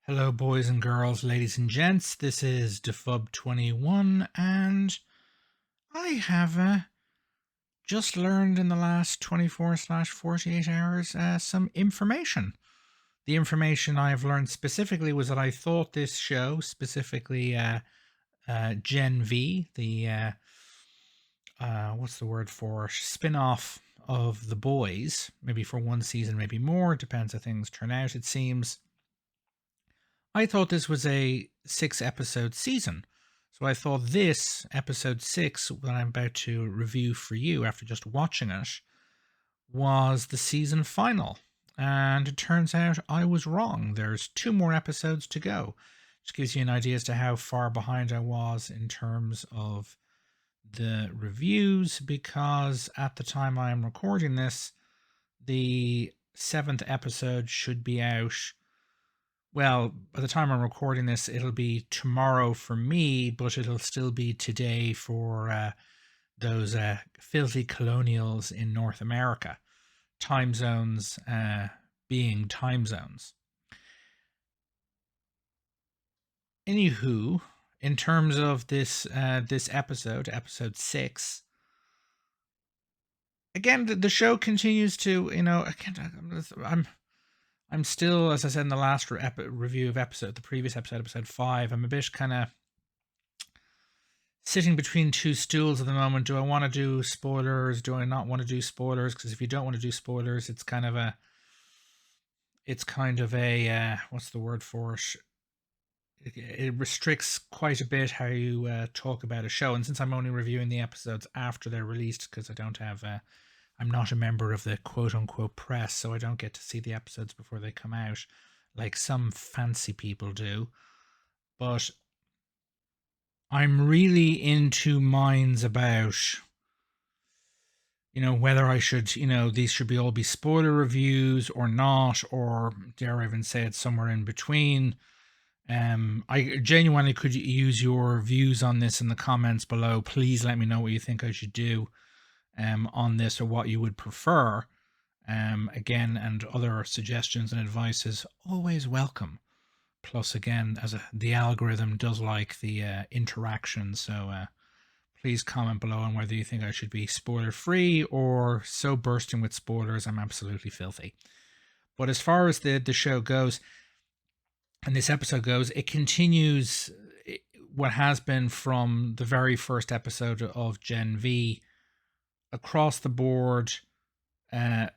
Hello, boys and girls, ladies and gents. This is DafubFilm&TV, and I have just learned in the last 24/48 hours some information. The information I have learned specifically was that I thought this show, specifically Genv, the what's the word for spin-off of The Boys, maybe for one season, maybe more, depends how things turn out, it seems. I thought this was a 6-episode season. So I thought this, episode 6, that I'm about to review for you after just watching it, was the season final. And it turns out I was wrong. There's 2 more episodes to go. Which gives you an idea as to how far behind I was in terms of the reviews, because at the time I am recording this, the 7th episode should be out. Well, by the time I'm recording this, it'll be tomorrow for me, but it'll still be today for those filthy colonials in North America. Time zones being time zones. Anywho, in terms of this episode 6, again, the show continues to, I'm still, as I said in the last review of the previous episode 5, I'm a bit kind of sitting between 2 stools at the moment. Do I want to do spoilers? Do I not want to do spoilers? Because if you don't want to do spoilers, it's kind of a what's the word for it? It restricts quite a bit how you talk about a show. And since I'm only reviewing the episodes after they're released, because I don't have I'm not a member of the quote-unquote press, so I don't get to see the episodes before they come out, like some fancy people do. But I'm really in 2 minds about, whether I should, these should all be spoiler reviews or not, or dare I even say it, somewhere in between. I genuinely could use your views on this in the comments below. Please let me know what you think I should do on this, or what you would prefer. Again, and other suggestions and advice is always welcome. Plus, again, the algorithm does like the interaction, so please comment below on whether you think I should be spoiler free or so bursting with spoilers I'm absolutely filthy. But as far as the show goes, and this episode goes, it continues what has been from the very first episode of Genv, across the board,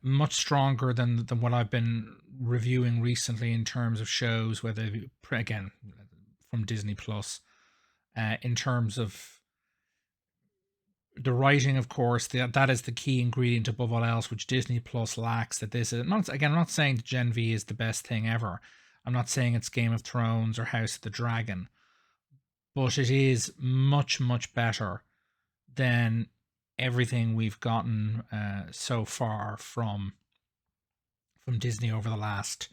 much stronger than what I've been reviewing recently in terms of shows, whether, again, from Disney Plus, in terms of the writing, of course. That is the key ingredient above all else, which Disney Plus lacks. That this is I'm not saying Genv is the best thing ever. I'm not saying it's Game of Thrones or House of the Dragon, but it is much, much better than everything we've gotten so far from Disney over the last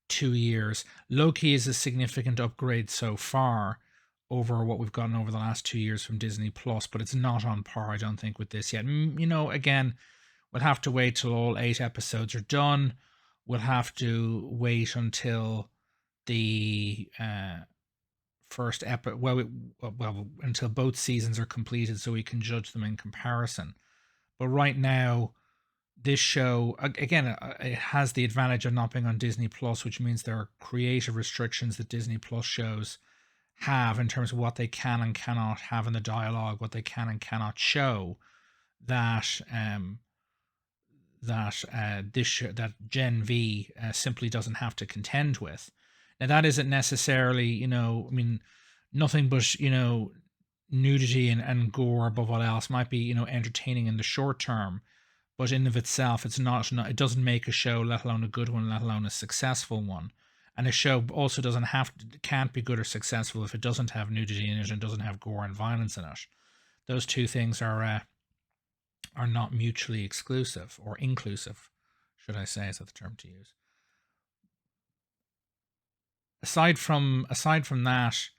2 years. Loki is a significant upgrade so far over what we've gotten over the last 2 years from Disney Plus, but it's not on par, I don't think, with this yet. Again, we'll have to wait till all 8 episodes are done. We'll have to wait until the first episode, until both seasons are completed, so we can judge them in comparison. But right now, this show, again, it has the advantage of not being on Disney Plus, which means there are creative restrictions that Disney Plus shows have in terms of what they can and cannot have in the dialogue, what they can and cannot show, that Genv simply doesn't have to contend with. Now, that isn't necessarily, nothing but, nudity and gore above all else might be, entertaining in the short term, but in of itself, it's not, it doesn't make a show, let alone a good one, let alone a successful one. And a show also can't be good or successful if it doesn't have nudity in it and doesn't have gore and violence in it. Those 2 things are not mutually exclusive, or inclusive, should I say, is that the term to use. Aside from that,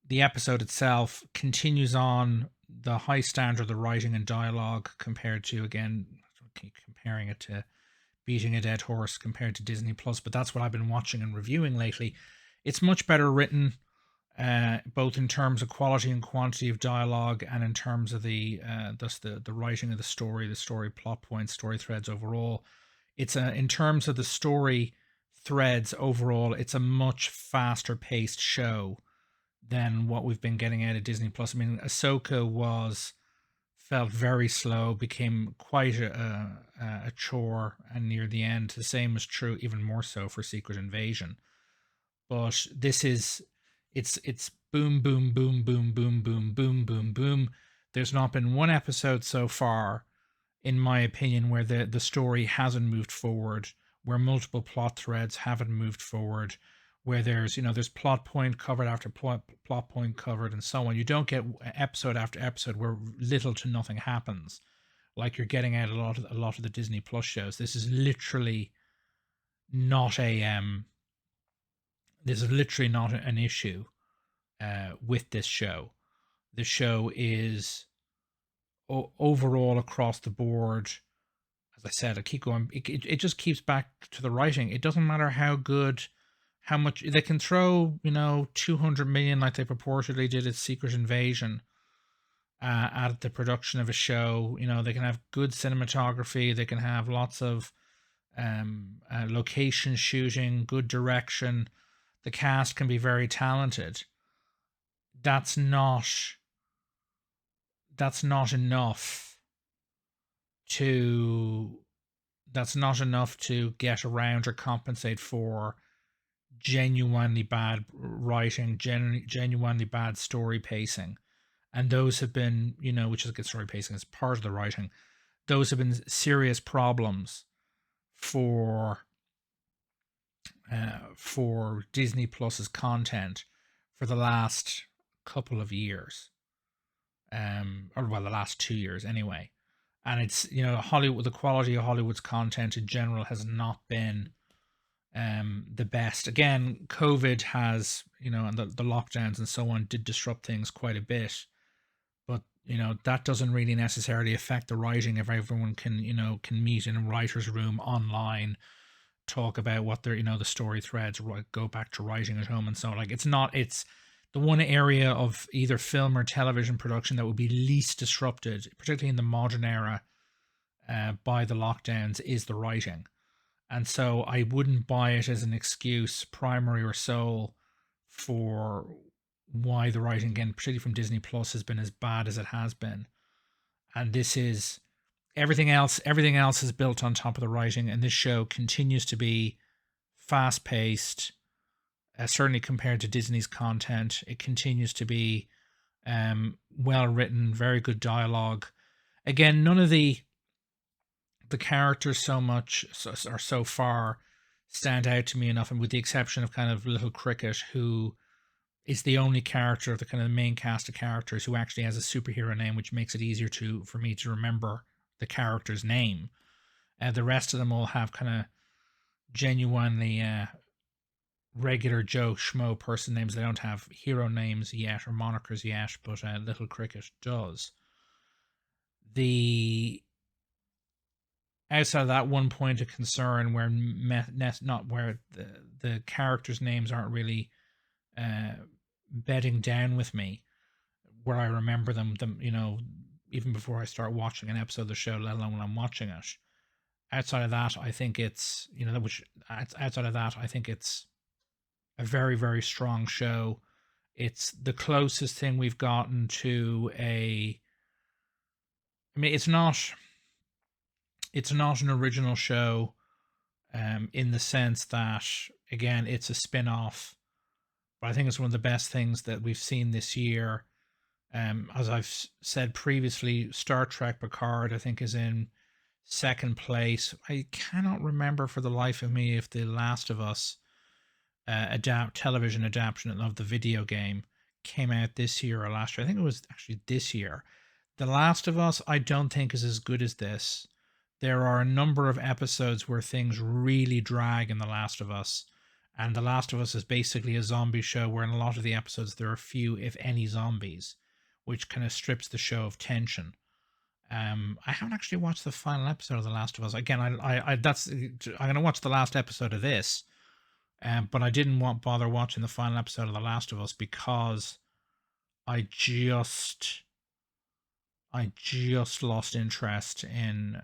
the episode itself continues on the high standard of the writing and dialogue compared to, again, keep comparing it to beating a dead horse compared to Disney Plus, but that's what I've been watching and reviewing lately. It's much better written, both in terms of quality and quantity of dialogue, and in terms of the writing of the story plot points, story threads overall. In terms of the story threads overall, it's a much faster paced show than what we've been getting out of Disney Plus. I mean, Ahsoka felt very slow, became quite a chore, and near the end, the same was true, even more so, for Secret Invasion. But it's boom, boom, boom, boom, boom, boom, boom, boom, boom. There's not been one episode so far, in my opinion, where the story hasn't moved forward, where multiple plot threads haven't moved forward, where there's plot point covered after plot point covered, and so on. You don't get episode after episode where little to nothing happens, like you're getting out a lot of the Disney Plus shows. This is literally not an issue with this show. The show is overall across the board. As I said, I keep going. It just keeps back to the writing. It doesn't matter how good, how much they can throw, 200 million like they purportedly did at Secret Invasion at the production of a show. They can have good cinematography. They can have lots of location shooting, good direction. The cast can be very talented. That's not enough to get around or compensate for genuinely bad writing, genuinely bad story pacing. And those have been, which is good story pacing, is part of the writing. Those have been serious problems for Disney Plus's content for the last couple of years, the last 2 years anyway. And it's, Hollywood, the quality of Hollywood's content in general has not been the best. Again, COVID has, and the lockdowns and so on did disrupt things quite a bit, but that doesn't really necessarily affect the writing if everyone can meet in a writer's room online, talk about what their the story threads, go back to writing at home and so on. Like, it's the one area of either film or television production that would be least disrupted, particularly in the modern era, by the lockdowns, is the writing. And so I wouldn't buy it as an excuse, primary or sole, for why the writing, again, particularly from Disney Plus, has been as bad as it has been. And this is everything else is built on top of the writing, and this show continues to be fast paced. Certainly compared to Disney's content, it continues to be well written, very good dialogue. Again, none of the characters so far stand out to me enough, and with the exception of kind of Little Cricket, who is the only character of the kind of main cast of characters who actually has a superhero name, which makes it easier for me to remember the character's name. The rest of them all have kind of genuinely regular Joe Schmo person names. They don't have hero names yet or monikers yet, but Little Cricket does. Outside of that one point of concern where where the characters' names aren't really bedding down with me, where I remember them, even before I start watching an episode of the show, let alone when I'm watching it. Outside of that, I think it's a very, very strong show. It's the closest thing we've gotten to it's not an original show, in the sense that, again, it's a spin-off, but I think it's one of the best things that we've seen this year. As I've said previously, Star Trek Picard, I think, is in second place. I cannot remember for the life of me if The Last of Us television adaptation of the video game came out this year or last year. I think it was actually this year. The Last of Us, I don't think, is as good as this. There are a number of episodes where things really drag in The Last of Us, and The Last of Us is basically a zombie show where in a lot of the episodes there are few, if any, zombies, which kind of strips the show of tension. I haven't actually watched the final episode of The Last of Us. Again, I'm gonna watch the last episode of this, but I didn't bother watching the final episode of The Last of Us because I just I just lost interest in.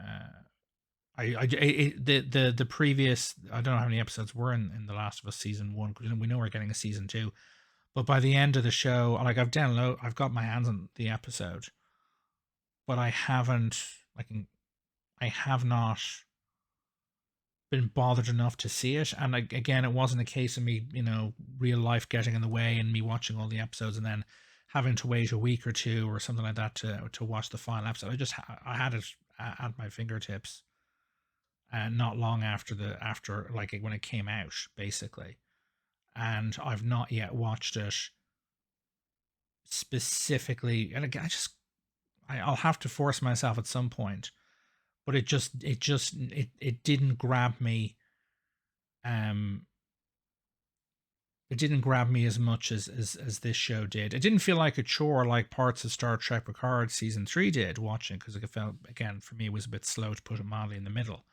The previous, I don't know how many episodes were in The Last of Us season one, because we know we're getting a season two. But by the end of the show, like I've got my hands on the episode, but I haven't, like, I have not been bothered enough to see it. And again, it wasn't a case of me, real life getting in the way and me watching all the episodes and then having to wait a week or two or something like that to watch the final episode. I had it at my fingertips, and not long after like when it came out, basically. And I've not yet watched it specifically. And again, I'll have to force myself at some point, but it didn't grab me. Um, it didn't grab me as much as this show did. It didn't feel like a chore like parts of Star Trek Picard season 3 did watching, because it felt, again, for me, it was a bit slow, to put it mildly, in the middle.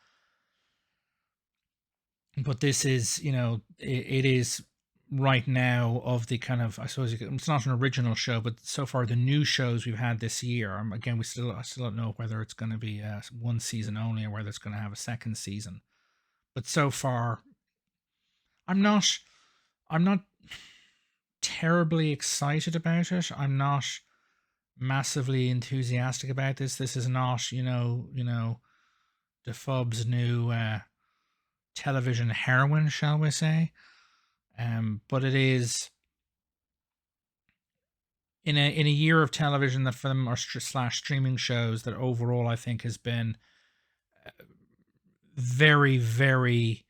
But this is, it is right now of the kind of, I suppose it's not an original show, but so far the new shows we've had this year. Again, I still don't know whether it's going to be one season only or whether it's going to have a second season. But so far, I'm not terribly excited about it. I'm not massively enthusiastic about this. This is not, Dafub's new television heroine, shall we say? But it is, in a year of television that for them are slash streaming shows, that overall I think has been very, very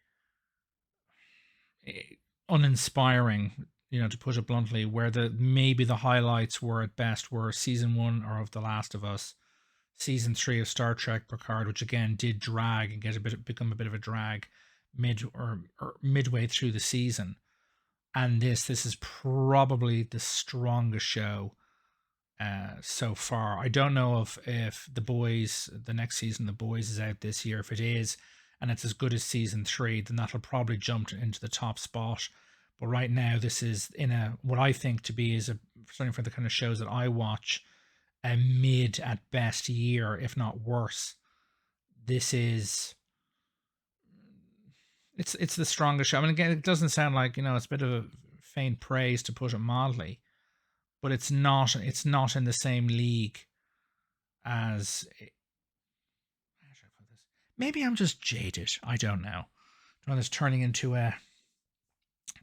uninspiring, to put it bluntly. Where maybe the highlights were at best were season 1 or of The Last of Us, season 3 of Star Trek Picard, which again did drag and become a bit of a drag midway through the season. And this is probably the strongest show so far. I don't know if The Boys, the next season, The Boys, is out this year. If it is, and it's as good as season 3, then that'll probably jump into the top spot. But right now, this is in what I think to be certainly for the kind of shows that I watch, a mid at best year, if not worse. This is, it's the strongest show. I mean, again, it doesn't sound like, it's a bit of a faint praise, to put it mildly, but it's not in the same league as, how should I put this? Maybe I'm just jaded. I don't know. I this turning into a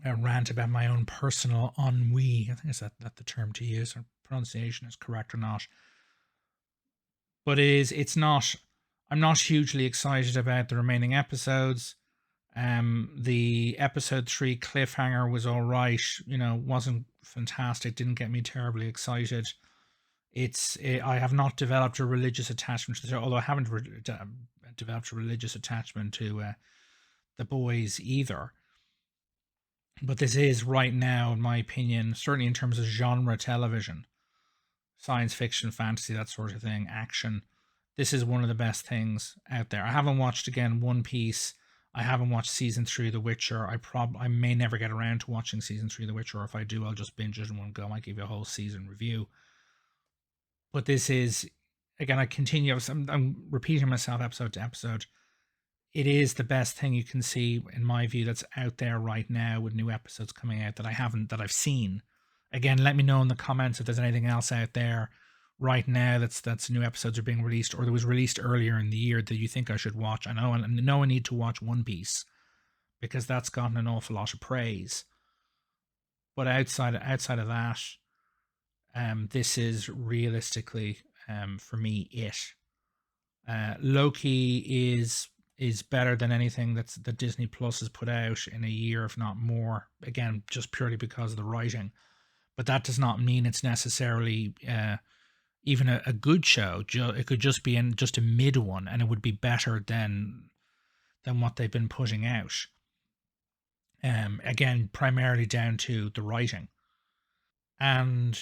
rant about my own personal ennui. I think is that the term to use, or pronunciation is correct or not. But it's not. I'm not hugely excited about the remaining episodes. The episode 3 cliffhanger was all right. Wasn't fantastic. Didn't get me terribly excited. I have not developed a religious attachment to the show, although I haven't developed a religious attachment to The Boys either. But this is right now, in my opinion, certainly in terms of genre television, science fiction, fantasy, that sort of thing, action, this is one of the best things out there. I haven't watched, again, One Piece. I haven't watched season 3 of The Witcher. I may never get around to watching season 3 of The Witcher, or if I do, I'll just binge it in one go. I might give you a whole season review. But this is, again, I'm repeating myself episode to episode. It is the best thing you can see, in my view, that's out there right now, with new episodes coming out that I've seen. Again, let me know in the comments if there's anything else out there right now that's new episodes are being released, or that was released earlier in the year, that you think I should watch. I know I need to watch One Piece, because that's gotten an awful lot of praise. But outside of that, this is realistically, for me, it. Loki is better than anything that Disney Plus has put out in a year, if not more. Again, just purely because of the writing. But that does not mean it's necessarily even a good show. It could just be just a mid one, and it would be better than what they've been putting out. Again, primarily down to the writing. And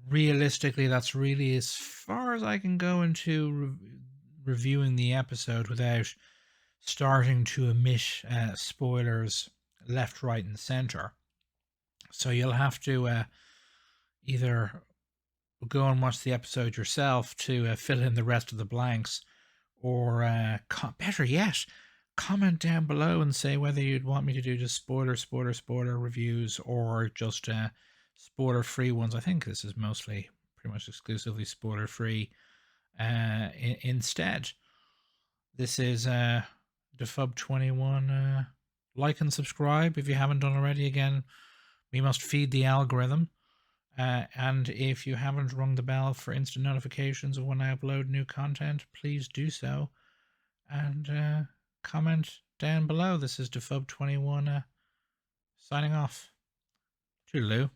realistically, that's really as far as I can go into reviewing the episode without starting to omit spoilers left, right, and center. So you'll have to either go and watch the episode yourself to fill in the rest of the blanks, or better yet, comment down below and say whether you'd want me to do just spoiler reviews or just spoiler free ones. I think this is mostly pretty much exclusively spoiler free instead. This is DafubFilm&TV. Like and subscribe if you haven't done already. Again, we must feed the algorithm. And if you haven't rung the bell for instant notifications of when I upload new content, please do so. And comment down below. This is DafubFilm&TV signing off. Toodaloo.